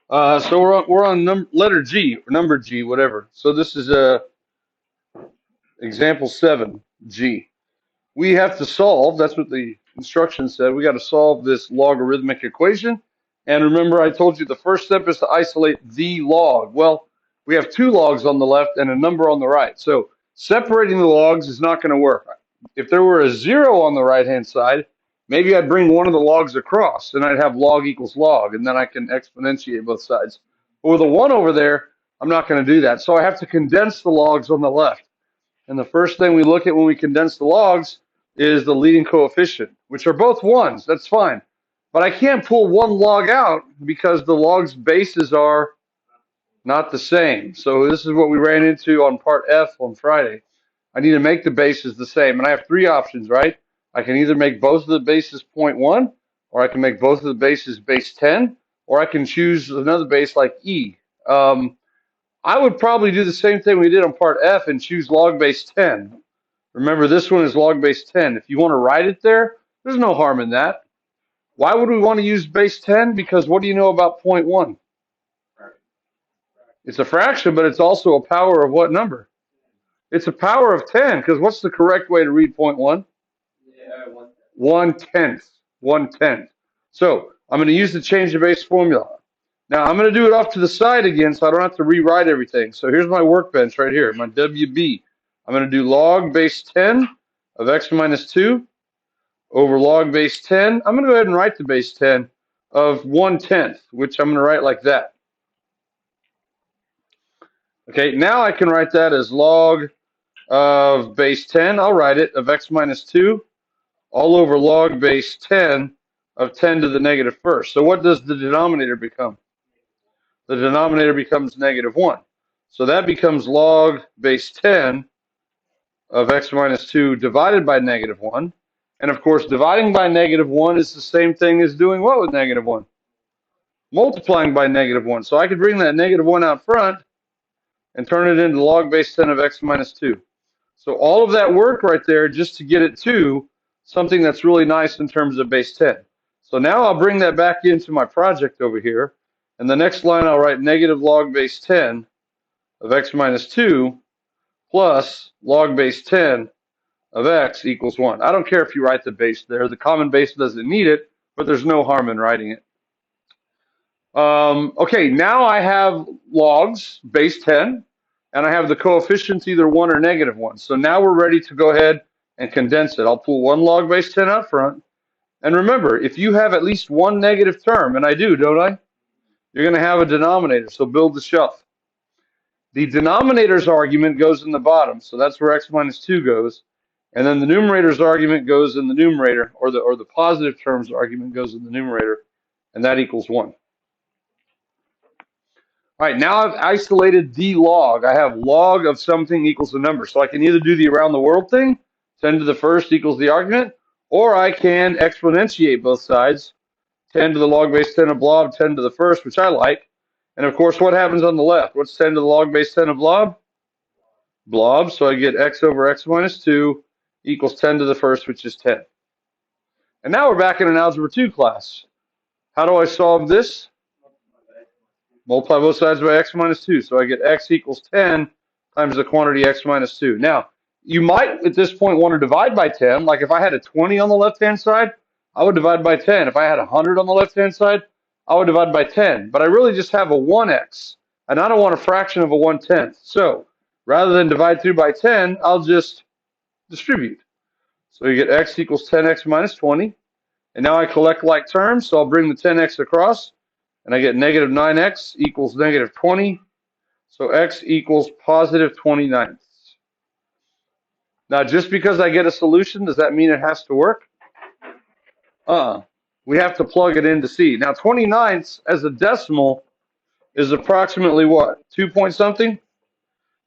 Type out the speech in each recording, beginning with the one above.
So we're on letter G, or number G, whatever. So this is example 7G. We have to solve, that's what the instructions said, we got to solve this logarithmic equation. And remember, I told you the first step is to isolate the log. Well, we have two logs on the left and a number on the right. So separating the logs is not going to work. If there were a 0 on the right-hand side, maybe I'd bring one of the logs across, and I'd have log equals log, and then I can exponentiate both sides. But with a 1 over there, I'm not going to do that. So I have to condense the logs on the left. And the first thing we look at when we condense the logs is the leading coefficient, which are both 1s. That's fine. But I can't pull one log out because the log's bases are not the same. So this is what we ran into on part F on Friday. I need to make the bases the same. And I have three options, right? I can either make both of the bases 0.1, or I can make both of the bases base 10, or I can choose another base like E. I would probably do the same thing we did on part F and choose log base 10. Remember, this one is log base 10. If you want to write it there, there's no harm in that. Why would we want to use base 10? Because what do you know about 0.1? It's a fraction, but it's also a power of what number? It's a power of 10, because what's the correct way to read 0.1? Yeah, 1/10. 1/10. So I'm going to use the change of base formula. Now I'm going to do it off to the side again so I don't have to rewrite everything. So here's my workbench right here, my WB. I'm going to do log base 10 of x minus 2 over log base 10. I'm going to go ahead and write the base 10 of 1/10, which I'm going to write like that. Okay, now I can write that as log of base 10. I'll write it of x minus 2 all over log base 10 of 10 to the negative first. So what does the denominator become? The denominator becomes negative 1. So that becomes log base 10 of x minus 2 divided by negative 1. And of course, dividing by negative 1 is the same thing as doing what with negative 1? Multiplying by negative 1. So I could bring that negative 1 out front and turn it into log base 10 of x minus 2. So all of that work right there just to get it to something that's really nice in terms of base 10. So now I'll bring that back into my project over here. And the next line I'll write negative log base 10 of x minus 2 plus log base 10 of x equals 1. I don't care if you write the base there. The common base doesn't need it, but there's no harm in writing it. Okay, now I have logs, base 10, and I have the coefficients either 1 or negative 1. So now we're ready to go ahead and condense it. I'll pull one log base 10 up front. And remember, if you have at least one negative term, and I do, don't I? You're going to have a denominator, so build the shelf. The denominator's argument goes in the bottom, so that's where x minus 2 goes. And then the numerator's argument goes in the numerator, or the positive term's argument goes in the numerator, and that equals 1. All right, now I've isolated the log. I have log of something equals a number. So I can either do the around the world thing, 10 to the first equals the argument, or I can exponentiate both sides, 10 to the log base 10 of blob, 10 to the first, which I like. And of course, what happens on the left? What's 10 to the log base 10 of blob? Blob, so I get x over x minus 2 equals 10 to the first, which is 10. And now we're back in an Algebra 2 class. How do I solve this? Multiply both sides by x minus 2. So I get x equals 10 times the quantity x minus 2. Now, you might at this point want to divide by 10. Like if I had a 20 on the left-hand side, I would divide by 10. If I had 100 on the left-hand side, I would divide by 10. But I really just have a 1x, and I don't want a fraction of a 1/10. So rather than divide through by 10, I'll just distribute. So you get x equals 10x minus 20. And now I collect like terms, so I'll bring the 10x across. And I get negative 9x equals negative 20. So x equals positive 29. Now, just because I get a solution, does that mean it has to work? We have to plug it in to see. Now, 29ths as a decimal is approximately what? 2 point something?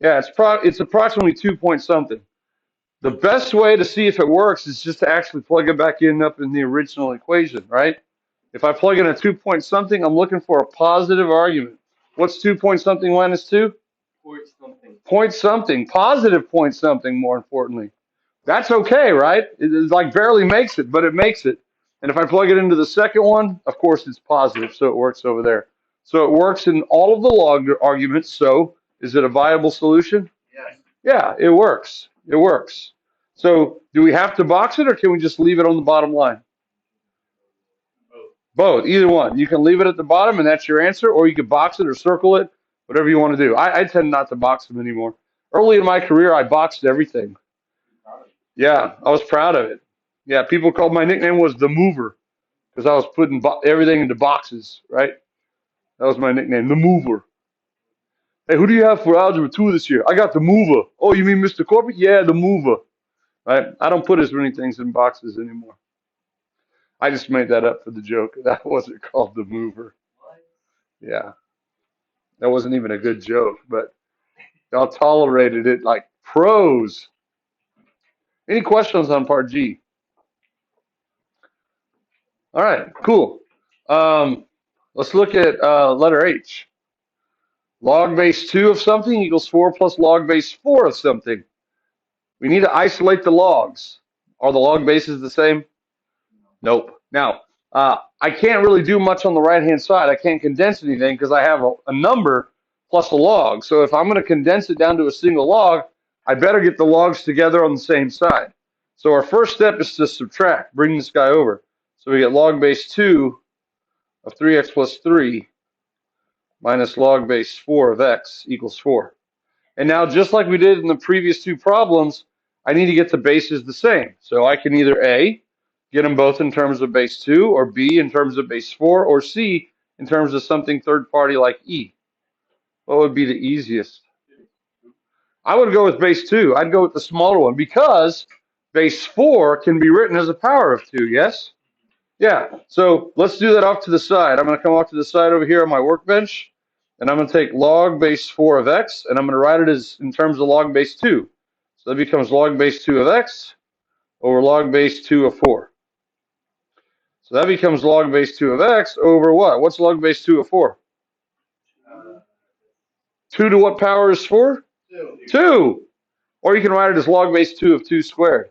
Yeah, it's approximately 2 point something. The best way to see if it works is just to actually plug it back in up in the original equation, right? If I plug in a 2 point something, I'm looking for a positive argument. What's 2 point something minus 2? point something. Point something. Positive point something, more importantly. That's okay, right? It like barely makes it, but it makes it. And if I plug it into the second one, of course it's positive, so it works over there. So it works in all of the log arguments. So is it a viable solution? Yes. Yeah, it works. It works. So do we have to box it or can we just leave it on the bottom line? Both, either one. You can leave it at the bottom and that's your answer, or you could box it or circle it, whatever you want to do. I tend not to box them anymore. Early in my career, I boxed everything. Yeah, I was proud of it. Yeah, people called my nickname was the mover because I was putting everything into boxes, right? That was my nickname, the mover. Hey, who do you have for Algebra 2 this year? I got the mover. Oh, you mean Mr. Corbett? Yeah, the mover. Right? I don't put as many things in boxes anymore. I just made that up for the joke. That wasn't called the mover. Yeah, that wasn't even a good joke, but y'all tolerated it like pros. Any questions on part G? All right, cool. Let's look at letter H. Log base 2 of something equals 4 plus log base 4 of something. We need to isolate the logs. Are the log bases the same? Nope. Now, I can't really do much on the right-hand side. I can't condense anything because I have a number plus a log. So if I'm going to condense it down to a single log, I better get the logs together on the same side. So our first step is to subtract, bring this guy over. So we get log base 2 of 3x plus 3 minus log base 4 of x equals 4. And now, just like we did in the previous two problems, I need to get the bases the same. So I can either A, get them both in terms of base 2, or B in terms of base 4, or C in terms of something third party like E. What would be the easiest? I would go with base 2. I'd go with the smaller one because base 4 can be written as a power of 2, yes? Yeah, so let's do that off to the side. I'm going to come off to the side over here on my workbench, and I'm going to take log base 4 of x, and I'm going to write it as in terms of log base 2. So that becomes log base 2 of x over log base 2 of 4. So that becomes log base 2 of x over what? What's log base 2 of 4? 2 to what power is 4? 2. Or you can write it as log base 2 of 2 squared.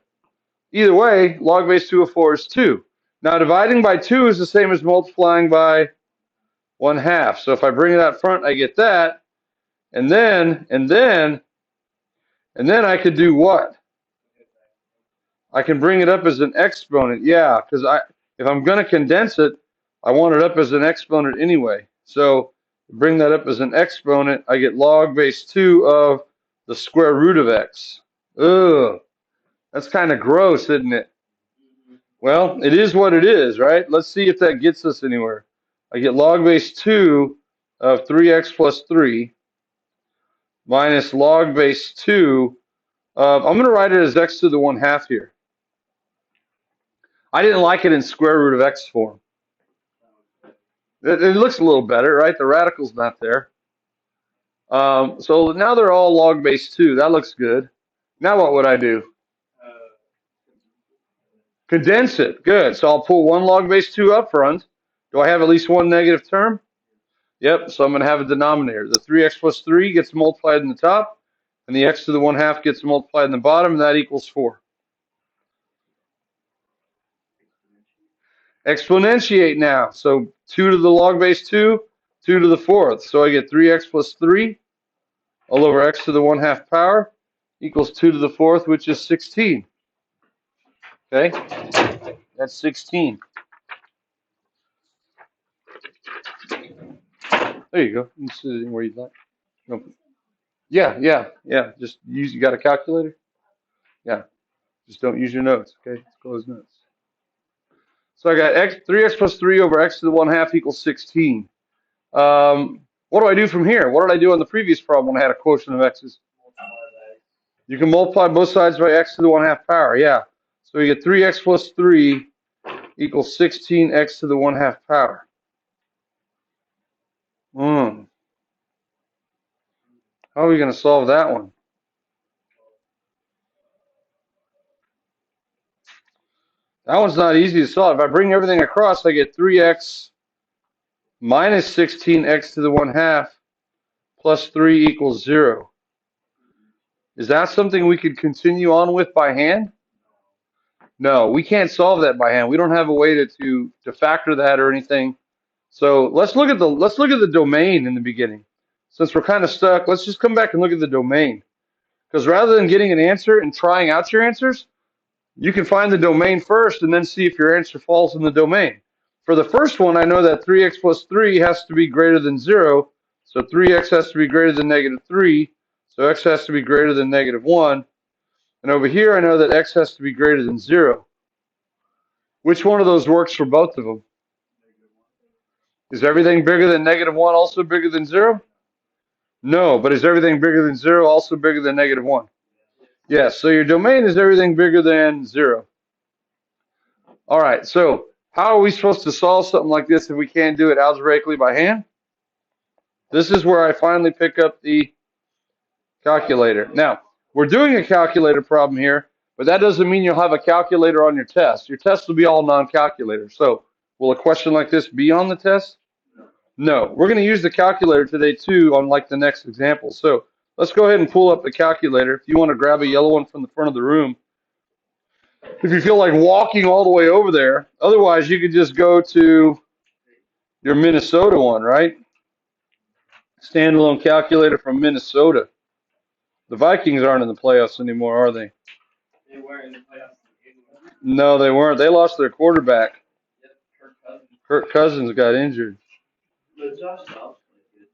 Either way, log base 2 of 4 is 2. Now dividing by 2 is the same as multiplying by 1/2. So if I bring it out front, I get that. And then I could do what? I can bring it up as an exponent. Yeah, because if I'm going to condense it, I want it up as an exponent anyway. So bring that up as an exponent, I get log base 2 of the square root of x. Ugh, that's kind of gross, isn't it? Well, it is what it is, right? Let's see if that gets us anywhere. I get log base 2 of 3x plus 3 minus log base 2 of, I'm going to write it as x to the 1/2 here. I didn't like it in square root of x form. It looks a little better, right? The radical's not there. So now they're all log base 2. That looks good. Now what would I do? Condense it. Good. So I'll pull one log base 2 up front. Do I have at least one negative term? Yep. So I'm going to have a denominator. The 3x plus 3 gets multiplied in the top, and the x to the 1/2 gets multiplied in the bottom, and that equals 4. Exponentiate now. So 2 to the log base 2, 2 to the 4th. So I get 3x plus 3 all over x to the 1/2 power equals 2 to the 4th, which is 16. Okay, that's 16. There you go. You can sit it anywhere you'd like. No. Yeah. Just use. You got a calculator? Yeah. Just don't use your notes. Okay, close notes. So I got 3x plus 3 over x to the 1/2 equals 16. What do I do from here? What did I do on the previous problem when I had a quotient of x's? You can multiply both sides by x to the 1/2 power. Yeah. So we get 3x plus 3 equals 16x to the 1/2 power. How are we going to solve that one? That one's not easy to solve. If I bring everything across, I get 3x minus 16x to the 1/2 plus 3 equals 0. Is that something we could continue on with by hand? No, we can't solve that by hand. We don't have a way to factor that or anything. So let's look at the domain in the beginning. Since we're kind of stuck, let's just come back and look at the domain. Because rather than getting an answer and trying out your answers, you can find the domain first and then see if your answer falls in the domain. For the first one, I know that 3x plus 3 has to be greater than 0. So 3x has to be greater than negative 3. So x has to be greater than negative 1. And over here, I know that x has to be greater than 0. Which one of those works for both of them? Is everything bigger than negative 1 also bigger than 0? No, but is everything bigger than 0 also bigger than negative 1? Yes, so your domain is everything bigger than 0. All right, so how are we supposed to solve something like this if we can't do it algebraically by hand? This is where I finally pick up the calculator. Now, we're doing a calculator problem here, but that doesn't mean you'll have a calculator on your test. Your test will be all non-calculator. So will a question like this be on the test? No. We're going to use the calculator today, too, on like the next example. So let's go ahead and pull up the calculator. If you want to grab a yellow one from the front of the room, if you feel like walking all the way over there. Otherwise, you could just go to your Minnesota one, right? Standalone calculator from Minnesota. The Vikings aren't in the playoffs anymore, are they? They were in the playoffs. No, they weren't. They lost their quarterback. Yep, Kirk Cousins. Kirk Cousins got injured. But Josh Dobbs played good.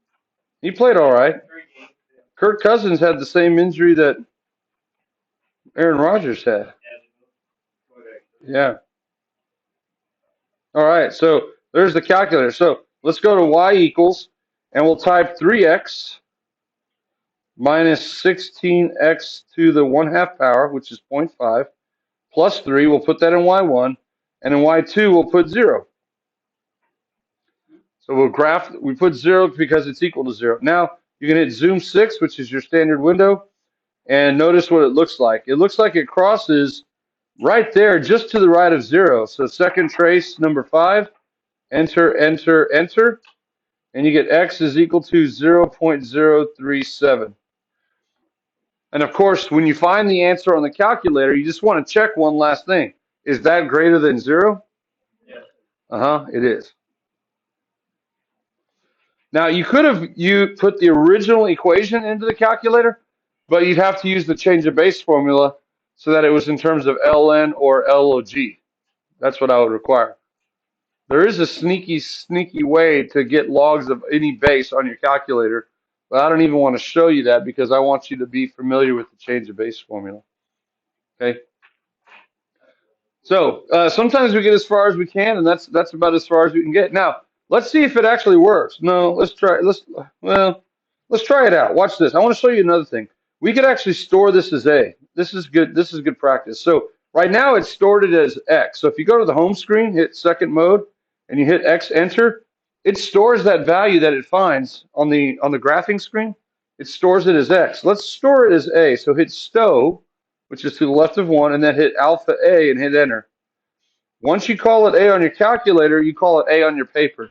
He played all right. 3 games. Yeah. Kirk Cousins had the same injury that Aaron Rodgers had. Yeah. All right, so there's the calculator. So let's go to y equals, and we'll type 3x minus 16x to the 1/2 power, which is 0.5, plus 3. We'll put that in y1, and in y2 we'll put 0. So we'll graph, we put 0 because it's equal to 0. Now you can hit zoom 6, which is your standard window, and notice what it looks like. It looks like it crosses right there just to the right of 0. So second trace, number 5, enter, enter, enter, and you get x is equal to 0.037. And of course, when you find the answer on the calculator, you just want to check one last thing. Is that greater than 0? Yeah. It is. Now, you could have put the original equation into the calculator, but you'd have to use the change of base formula so that it was in terms of ln or log. That's what I would require. There is a sneaky way to get logs of any base on your calculator, but I don't even want to show you that because I want you to be familiar with the change of base formula. Okay. So sometimes we get as far as we can, and that's about as far as we can get. Now, let's see if it actually works. No, let's try it out. Watch this. I want to show you another thing. We could actually store this as a. This is good. This is good practice. So right now it's stored it as x. So if you go to the home screen, hit second mode, and you hit x enter, it stores that value that it finds on the graphing screen. It stores it as x. Let's store it as a. So hit stow, which is to the left of 1, and then hit alpha a and hit enter. Once you call it a on your calculator, you call it a on your paper.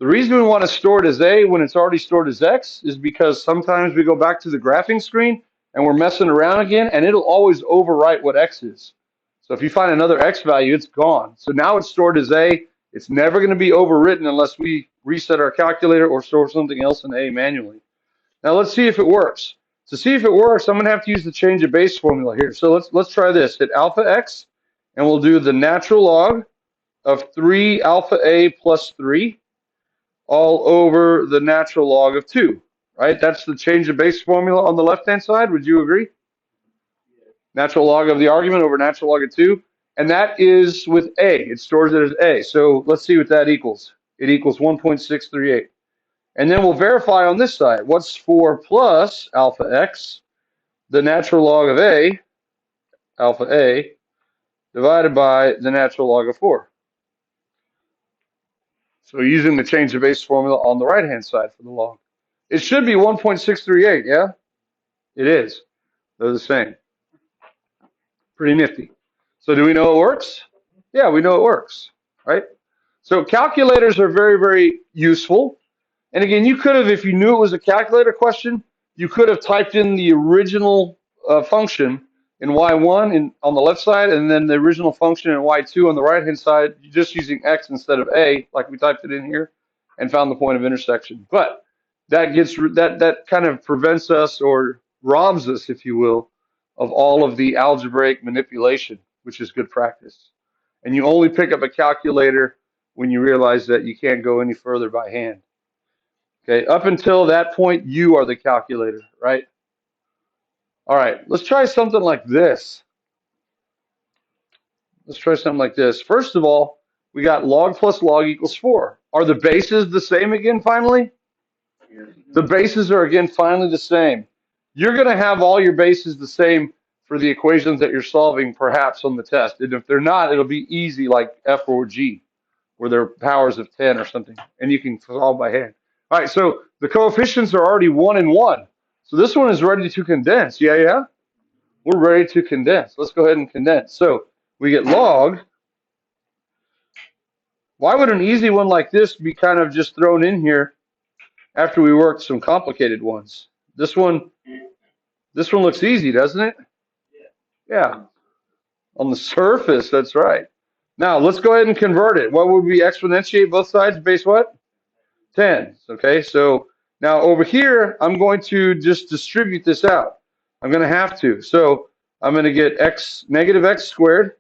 The reason we want to store it as a when it's already stored as x is because sometimes we go back to the graphing screen and we're messing around again, and it'll always overwrite what x is. So if you find another x value, it's gone. So now it's stored as a. It's never going to be overwritten unless we reset our calculator or store something else in a manually. Now let's see if it works. To see if it works, I'm going to have to use the change of base formula here. So let's try this. Hit alpha x, and we'll do the natural log of 3 alpha a plus 3 all over the natural log of 2. Right? That's the change of base formula on the left-hand side. Would you agree? Natural log of the argument over natural log of 2. And that is with a. It stores it as a. So let's see what that equals. It equals 1.638. And then we'll verify on this side. What's 4 plus alpha x, the natural log of a, alpha a, divided by the natural log of 4. So using the change of base formula on the right-hand side for the log. It should be 1.638, yeah? It is. They're the same. Pretty nifty. So do we know it works? Yeah, we know it works, right? So calculators are very, very useful. And again, you could have, if you knew it was a calculator question, you could have typed in the original function in y1 on the left side, and then the original function in y2 on the right-hand side, just using x instead of a, like we typed it in here, and found the point of intersection. But that kind of prevents us or robs us, if you will, of all of the algebraic manipulation, which is good practice. And you only pick up a calculator when you realize that you can't go any further by hand. Okay, up until that point, you are the calculator, right? All right, let's try something like this. Let's try something like this. First of all, we got log plus log equals 4. Are the bases the same again finally? The bases are again finally the same. You're going to have all your bases the same for the equations that you're solving perhaps on the test. And if they're not, it'll be easy like F or G, where they're powers of 10 or something, and you can solve by hand. All right, so the coefficients are already 1 and 1. So this one is ready to condense. Yeah? We're ready to condense. Let's go ahead and condense. So we get log. Why would an easy one like this be kind of just thrown in here after we worked some complicated ones? This one looks easy, doesn't it? Yeah. On the surface, that's right. Now let's go ahead and convert it. What would we exponentiate both sides? Base what? 10. Okay, so now over here, I'm going to just distribute this out. I'm going to have to. So I'm going to get negative x squared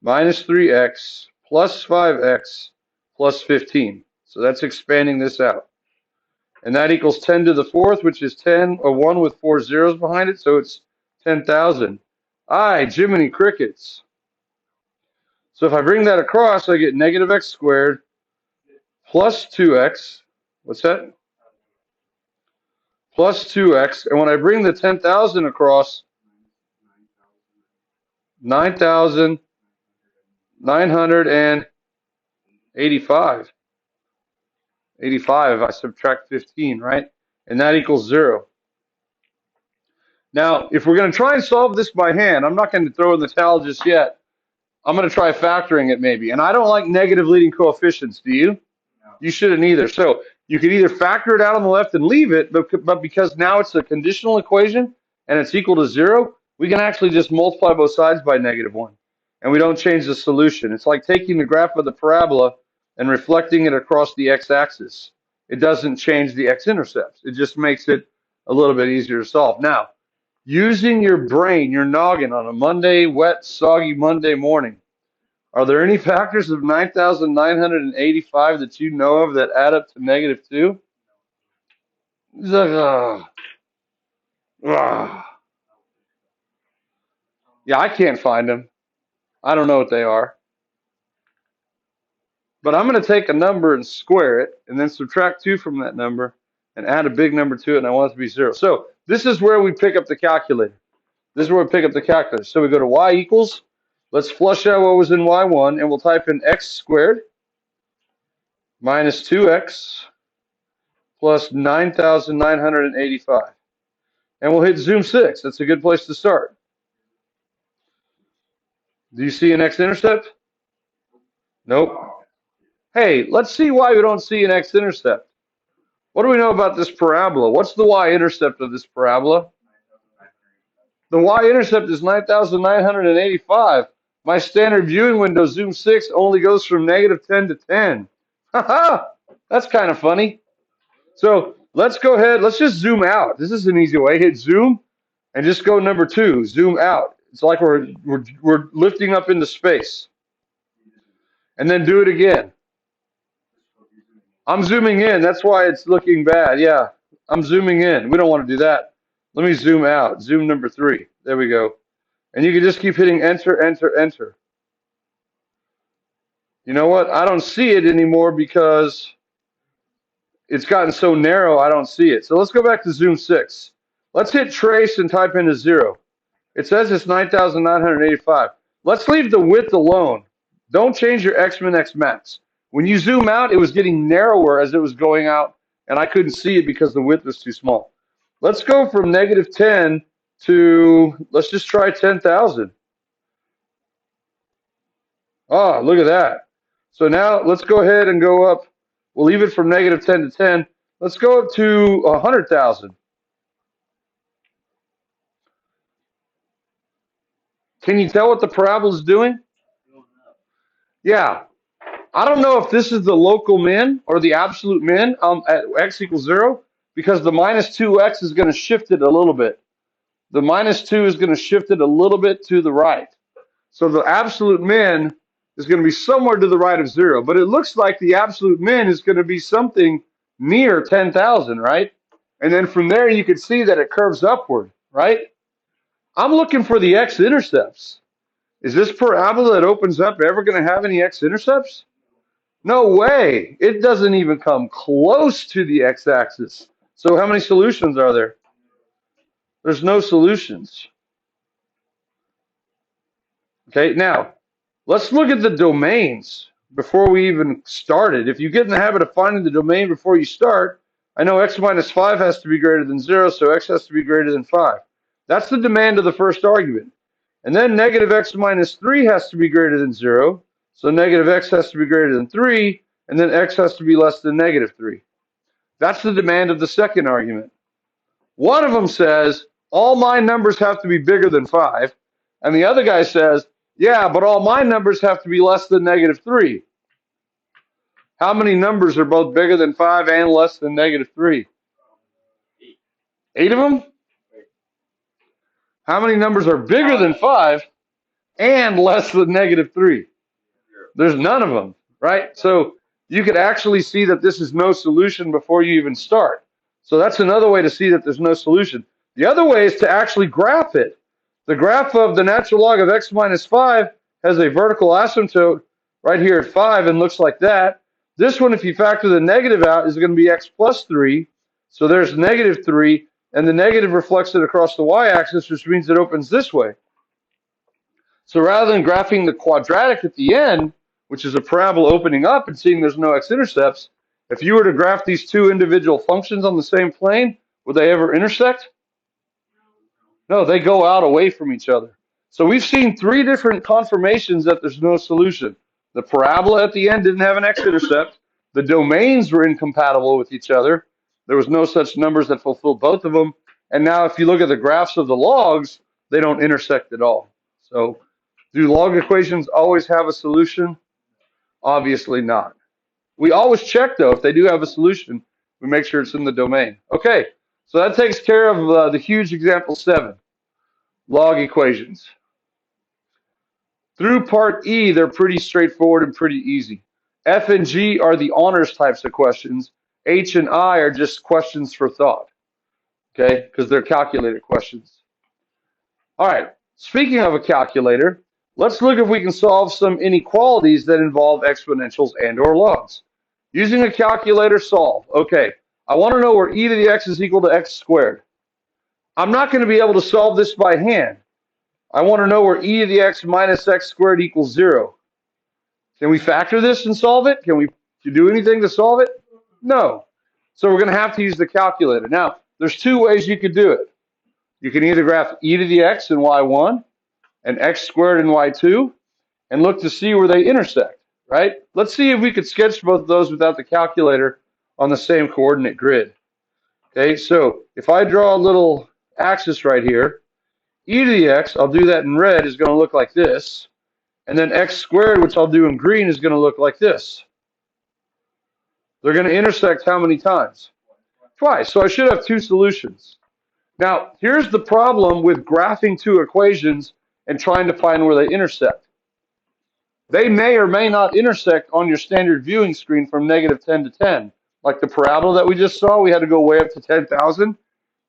minus 3x plus 5x plus 15. So that's expanding this out. And that equals 10 to the fourth, which is 10, or 1 with 4 zeros behind it, so it's 10,000. Jiminy crickets. So if I bring that across, I get negative x squared plus 2x. What's that? Plus 2x. And when I bring the 10,000 across, 9,985. 85 if I subtract 15, right? And that equals 0. Now, if we're going to try and solve this by hand, I'm not going to throw in the towel just yet. I'm going to try factoring it maybe. And I don't like negative leading coefficients, do you? No. You shouldn't either. So you could either factor it out on the left and leave it, but because now it's a conditional equation and it's equal to 0, we can actually just multiply both sides by -1. And we don't change the solution. It's like taking the graph of the parabola and reflecting it across the x-axis. It doesn't change the x-intercepts. It just makes it a little bit easier to solve. Now, using your brain, your noggin on a Monday, wet, soggy Monday morning, are there any factors of 9,985 that you know of that add up to -2? It's like, yeah, I can't find them. I don't know what they are. But I'm going to take a number and square it, and then subtract 2 from that number, and add a big number to it, and I want it to be 0. So this is where we pick up the calculator. This is where we pick up the calculator. So we go to y equals. Let's flush out what was in y1, and we'll type in x squared minus 2x plus 9,985. And we'll hit zoom 6. That's a good place to start. Do you see an x-intercept? Nope. Hey, let's see why we don't see an x-intercept. What do we know about this parabola? What's the y-intercept of this parabola? The y-intercept is 9,985. My standard viewing window, zoom 6, only goes from -10 to 10. Haha, that's kind of funny. So let's go ahead. Let's just zoom out. This is an easy way. Hit zoom and just go number 2. Zoom out. It's like we're lifting up into space. And then do it again. I'm zooming in. That's why it's looking bad. Yeah, I'm zooming in. We don't want to do that. Let me zoom out. Zoom number 3. There we go. And you can just keep hitting enter, enter, enter. You know what? I don't see it anymore because it's gotten so narrow I don't see it. So let's go back to zoom 6. Let's hit trace and type in a 0. It says it's 9,985. Let's leave the width alone. Don't change your x min x max. When you zoom out, it was getting narrower as it was going out, and I couldn't see it because the width was too small. Let's go from -10 to, let's just try 10,000. Look at that. So now let's go ahead and go up. We'll leave it from -10 to 10. Let's go up to 100,000. Can you tell what the parabola is doing? Yeah. I don't know if this is the local min or the absolute min at x equals 0, because the minus 2x is going to shift it a little bit. The minus 2 is going to shift it a little bit to the right. So the absolute min is going to be somewhere to the right of 0. But it looks like the absolute min is going to be something near 10,000, right? And then from there, you can see that it curves upward, right? I'm looking for the x-intercepts. Is this parabola that opens up ever going to have any x-intercepts? No way. It doesn't even come close to the x-axis. So how many solutions are there? There's no solutions. Okay, now let's look at the domains before we even started. If you get in the habit of finding the domain before you start, I know x minus 5 has to be greater than 0, so x has to be greater than 5. That's the demand of the first argument. And then negative x minus 3 has to be greater than 0, so negative x has to be greater than 3, and then x has to be less than negative 3. That's the demand of the second argument. One of them says, all my numbers have to be bigger than 5, and the other guy says, yeah, but all my numbers have to be less than negative 3. How many numbers are both bigger than 5 and less than negative 3? 8 of them? How many numbers are bigger than 5 and less than negative 3? There's none of them, right? So you could actually see that this is no solution before you even start. So that's another way to see that there's no solution. The other way is to actually graph it. The graph of the natural log of x minus 5 has a vertical asymptote right here at 5 and looks like that. This one, if you factor the negative out, is going to be x plus 3. So there's negative 3, and the negative reflects it across the y-axis, which means it opens this way. So rather than graphing the quadratic at the end, which is a parabola opening up and seeing there's no x-intercepts, if you were to graph these two individual functions on the same plane, would they ever intersect? No, they go out away from each other. So we've seen three different confirmations that there's no solution. The parabola at the end didn't have an x-intercept. The domains were incompatible with each other. There was no such numbers that fulfilled both of them. And now if you look at the graphs of the logs, they don't intersect at all. So do log equations always have a solution? Obviously not. We always check, though, if they do have a solution, we make sure it's in the domain. Okay, so that takes care of the huge example 7, log equations. Through part E, they're pretty straightforward and pretty easy. F and G are the honors types of questions. H and I are just questions for thought, okay, because they're calculator questions. All right, speaking of a calculator, let's look if we can solve some inequalities that involve exponentials and or logs. Using a calculator, solve. Okay, I want to know where e to the x is equal to x squared. I'm not going to be able to solve this by hand. I want to know where e to the x minus x squared equals 0. Can we factor this and solve it? Can we do anything to solve it? No. So we're going to have to use the calculator. Now, there's two ways you could do it. You can either graph e to the x in y1 and x squared in y2 and look to see where they intersect, right? Let's see if we could sketch both of those without the calculator on the same coordinate grid. Okay, so if I draw a little axis right here, e to the x, I'll do that in red, is going to look like this. And then x squared, which I'll do in green, is going to look like this. They're going to intersect how many times? Twice. So I should have two solutions. Now, here's the problem with graphing two equations and trying to find where they intersect. They may or may not intersect on your standard viewing screen from negative 10 to 10. Like the parabola that we just saw, we had to go way up to 10,000.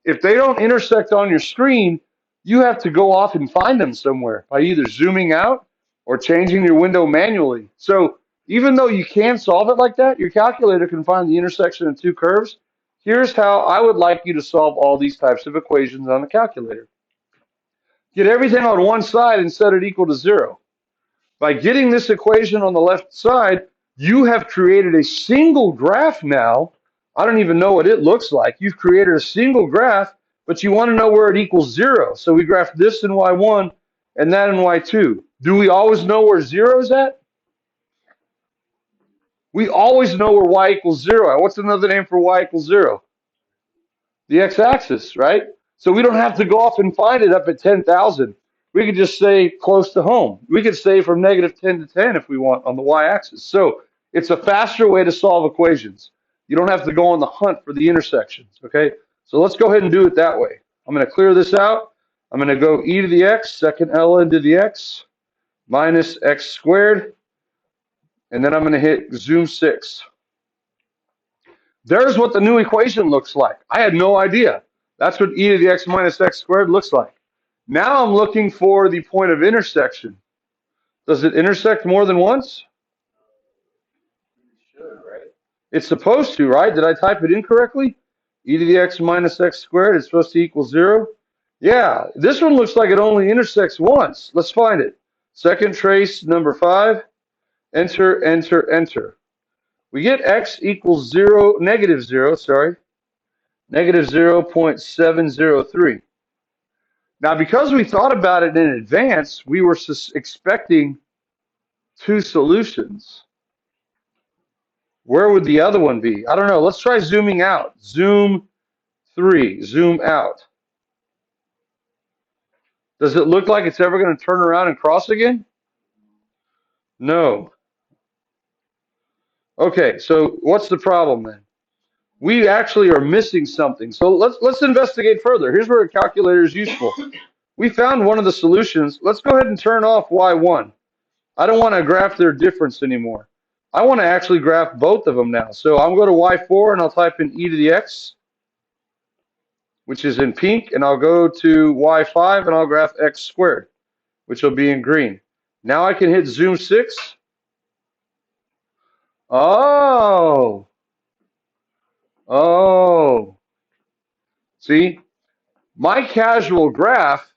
If they don't intersect on your screen, you have to go off and find them somewhere by either zooming out or changing your window manually. So even though you can solve it like that, your calculator can find the intersection of two curves. Here's how I would like you to solve all these types of equations on the calculator. Get everything on one side and set it equal to 0. By getting this equation on the left side, you have created a single graph now. I don't even know what it looks like. You've created a single graph, but you want to know where it equals 0. So we graph this in y1 and that in y2. Do we always know where 0 is at? We always know where y equals 0. What's another name for y equals 0? The x-axis, right? So we don't have to go off and find it up at 10,000. We could just say close to home. We could say from negative 10 to 10 if we want on the y-axis. So it's a faster way to solve equations. You don't have to go on the hunt for the intersections, okay? So let's go ahead and do it that way. I'm going to clear this out. I'm going to go e to the x, second ln to the x, minus x squared, and then I'm going to hit zoom 6. There's what the new equation looks like. I had no idea. That's what e to the x minus x squared looks like. Now I'm looking for the point of intersection. Does it intersect more than once? You should, right? It's supposed to, right? Did I type it incorrectly? E to the x minus x squared is supposed to equal 0. Yeah, this one looks like it only intersects once. Let's find it. Second trace, number 5. Enter, enter, enter. We get x equals 0, negative 0, sorry. Negative 0.703. Now, because we thought about it in advance, we were expecting 2 solutions. Where would the other one be? I don't know. Let's try zooming out. Zoom 3. Zoom out. Does it look like it's ever going to turn around and cross again? No. Okay, so what's the problem then? We actually are missing something. So let's investigate further. Here's where a calculator is useful. We found one of the solutions. Let's go ahead and turn off y1. I don't want to graph their difference anymore. I want to actually graph both of them now. So I'm going to y4 and I'll type in e to the x, which is in pink, and I'll go to y5 and I'll graph x squared, which will be in green. Now I can hit zoom 6. Oh. See, my casual graph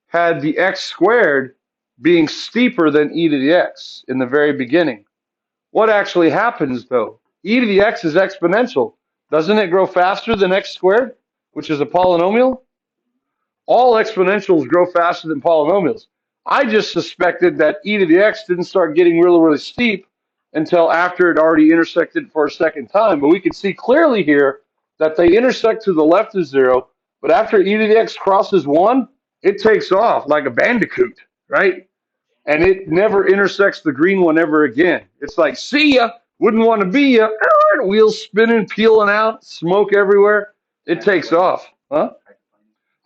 had the x squared being steeper than e to the x in the very beginning. What actually happens though? E to the x is exponential. Doesn't it grow faster than x squared, which is a polynomial? All exponentials grow faster than polynomials. I just suspected that e to the x didn't start getting really, really steep until after it already intersected for a second time. But we can see clearly here that they intersect to the left of 0, but after e to the x crosses 1, it takes off like a bandicoot, right? And it never intersects the green one ever again. It's like, see ya, wouldn't want to be ya, wheels spinning, peeling out, smoke everywhere. It takes off, huh?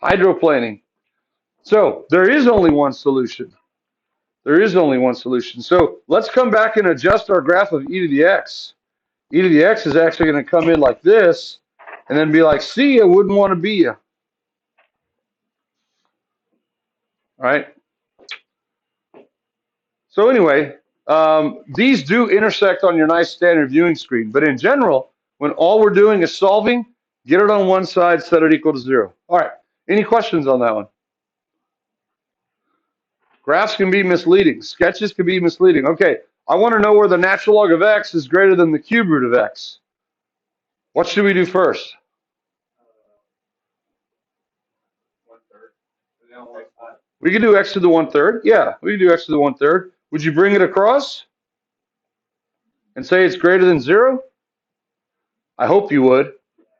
Hydroplaning. So there is only one solution. There is only one solution. So let's come back and adjust our graph of e to the x. E to the x is actually going to come in like this and then be like, see ya, wouldn't want to be ya. All right. So anyway, these do intersect on your nice standard viewing screen. But in general, when all we're doing is solving, get it on one side, set it equal to 0. All right. Any questions on that one? Graphs can be misleading. Sketches can be misleading. Okay, I want to know where the natural log of x is greater than the cube root of x. What should we do first? 1/3. We can do x to the 1/3. Yeah, we can do x to the 1/3. Would you bring it across and say it's greater than 0? I hope you would.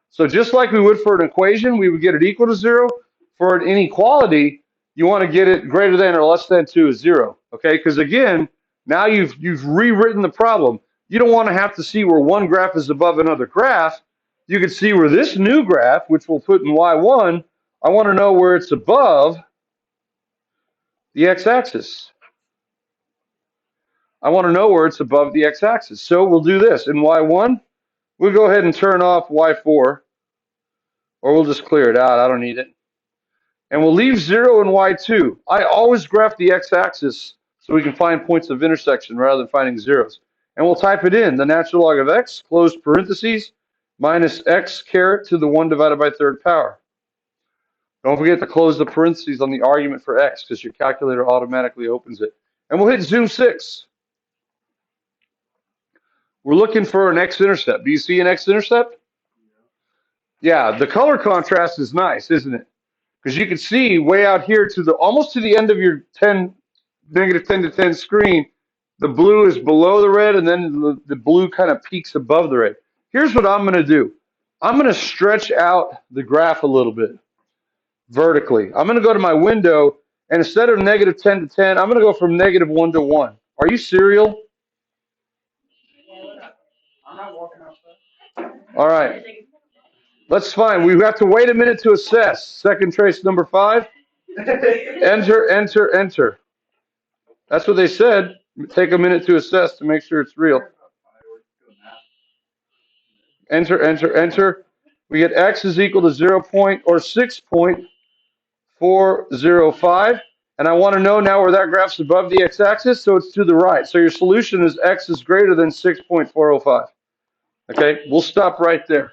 So just like we would for an equation, we would get it equal to 0. For an inequality, you want to get it greater than or less than to 0. Okay, because again, now you've rewritten the problem. You don't want to have to see where one graph is above another graph. You can see where this new graph, which we'll put in y1, I want to know where it's above the x-axis. I want to know where it's above the x-axis. So we'll do this. In y1, we'll go ahead and turn off y4, or we'll just clear it out. I don't need it. And we'll leave 0 in y2. I always graph the x-axis so we can find points of intersection rather than finding zeros. And we'll type it in, the natural log of x, close parentheses, minus x caret to the 1 divided by 3rd power. Don't forget to close the parentheses on the argument for x because your calculator automatically opens it. And we'll hit zoom 6. We're looking for an x-intercept. Do you see an x-intercept? Yeah, the color contrast is nice, isn't it? Because you can see way out here to the almost to the end of your negative 10 to 10 screen, The blue is below the red, and then the blue kind of peaks above the red. Here's what I'm going to do. I'm going to stretch out the graph a little bit vertically. I'm going to go to my window, and instead of negative 10 to 10, I'm going to go from negative 1 to 1. Are you serial? I'm not walking outside. All right. That's fine. We have to wait a minute to assess. Second trace number 5. Enter, enter, enter. That's what they said. Take a minute to assess to make sure it's real. Enter, enter, enter. We get x is equal to 6.405. And I want to know now where that graph's above the x-axis, so it's to the right. So your solution is x is greater than 6.405. Okay, we'll stop right there.